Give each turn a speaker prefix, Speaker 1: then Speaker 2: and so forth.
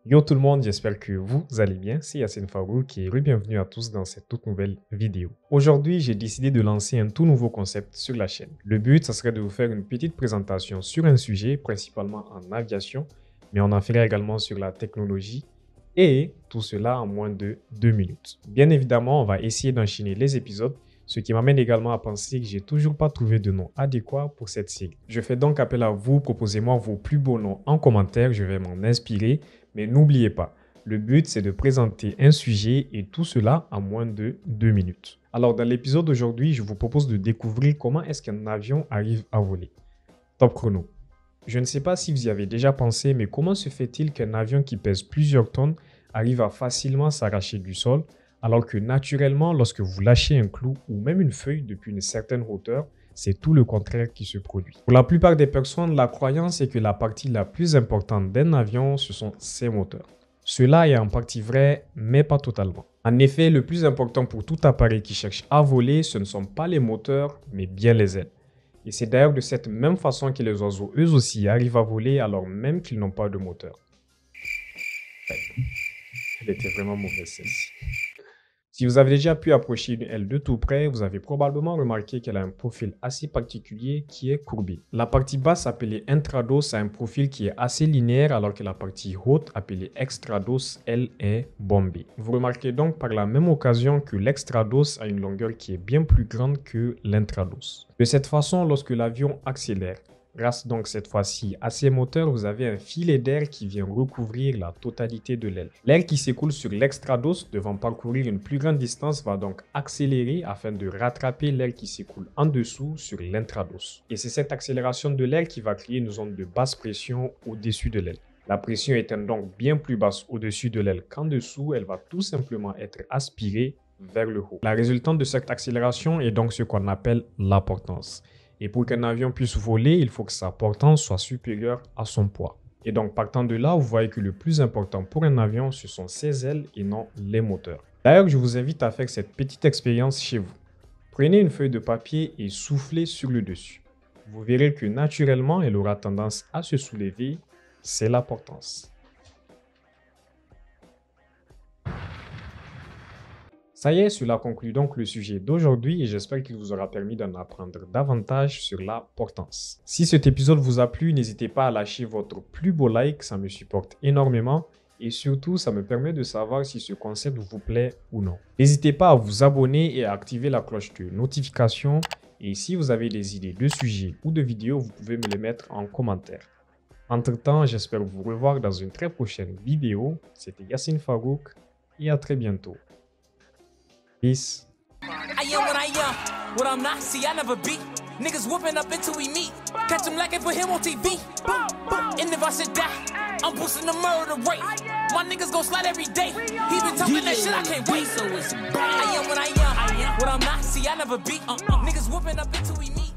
Speaker 1: Yo tout le monde, j'espère que vous allez bien, c'est Yacine Farouk et bienvenue à tous dans cette toute nouvelle vidéo. Aujourd'hui, j'ai décidé de lancer un tout nouveau concept sur la chaîne. Le but, ça serait de vous faire une petite présentation sur un sujet, principalement en aviation, mais on en fera également sur la technologie et tout cela en moins de 2 minutes. Bien évidemment, on va essayer d'enchaîner les épisodes, ce qui m'amène également à penser que j'ai toujours pas trouvé de nom adéquat pour cette série. Je fais donc appel à vous, proposez-moi vos plus beaux noms en commentaire, je vais m'en inspirer. Mais n'oubliez pas, le but c'est de présenter un sujet et tout cela en moins de 2 minutes. Alors dans l'épisode d'aujourd'hui, je vous propose de découvrir comment est-ce qu'un avion arrive à voler. Top chrono. Je ne sais pas si vous y avez déjà pensé, mais comment se fait-il qu'un avion qui pèse plusieurs tonnes arrive à facilement s'arracher du sol, alors que naturellement, lorsque vous lâchez un clou ou même une feuille depuis une certaine hauteur, c'est tout le contraire qui se produit. Pour la plupart des personnes, la croyance est que la partie la plus importante d'un avion, ce sont ses moteurs. Cela est en partie vrai, mais pas totalement. En effet, le plus important pour tout appareil qui cherche à voler, ce ne sont pas les moteurs, mais bien les ailes. Et c'est d'ailleurs de cette même façon que les oiseaux eux aussi arrivent à voler alors même qu'ils n'ont pas de moteur. Elle était vraiment mauvaise celle-ci. Si vous avez déjà pu approcher une aile de tout près, vous avez probablement remarqué qu'elle a un profil assez particulier qui est courbé. La partie basse appelée intrados a un profil qui est assez linéaire alors que la partie haute appelée extrados, elle, est bombée. Vous remarquez donc par la même occasion que l'extrados a une longueur qui est bien plus grande que l'intrados. De cette façon, lorsque l'avion accélère, grâce donc cette fois-ci à ses moteurs, vous avez un filet d'air qui vient recouvrir la totalité de l'aile. L'air qui s'écoule sur l'extrados devant parcourir une plus grande distance va donc accélérer afin de rattraper l'air qui s'écoule en dessous sur l'intrados. Et c'est cette accélération de l'air qui va créer une zone de basse pression au-dessus de l'aile. La pression étant donc bien plus basse au-dessus de l'aile qu'en dessous, elle va tout simplement être aspirée vers le haut. La résultante de cette accélération est donc ce qu'on appelle la portance. Et pour qu'un avion puisse voler, il faut que sa portance soit supérieure à son poids. Et donc partant de là, vous voyez que le plus important pour un avion, ce sont ses ailes et non les moteurs. D'ailleurs, je vous invite à faire cette petite expérience chez vous. Prenez une feuille de papier et soufflez sur le dessus. Vous verrez que naturellement, elle aura tendance à se soulever. C'est la portance. Ça y est, cela conclut donc le sujet d'aujourd'hui et j'espère qu'il vous aura permis d'en apprendre davantage sur la portance. Si cet épisode vous a plu, n'hésitez pas à lâcher votre plus beau like, ça me supporte énormément et surtout, ça me permet de savoir si ce concept vous plaît ou non. N'hésitez pas à vous abonner et à activer la cloche de notification et si vous avez des idées de sujets ou de vidéos, vous pouvez me les mettre en commentaire. Entre-temps, j'espère vous revoir dans une très prochaine vidéo. C'était Yacine Farouk et à très bientôt. Peace.
Speaker 2: I am what I am, what I'm not, see I never be. Niggas whooping up until we meet. Catch him like and put him on TV. And if I should die, I'm boosting the murder rate. My niggas gon' slide every day. He been talking that shit, I can't wait. So it's I am what I am, what I'm not, see I never be. Niggas whooping up until we meet.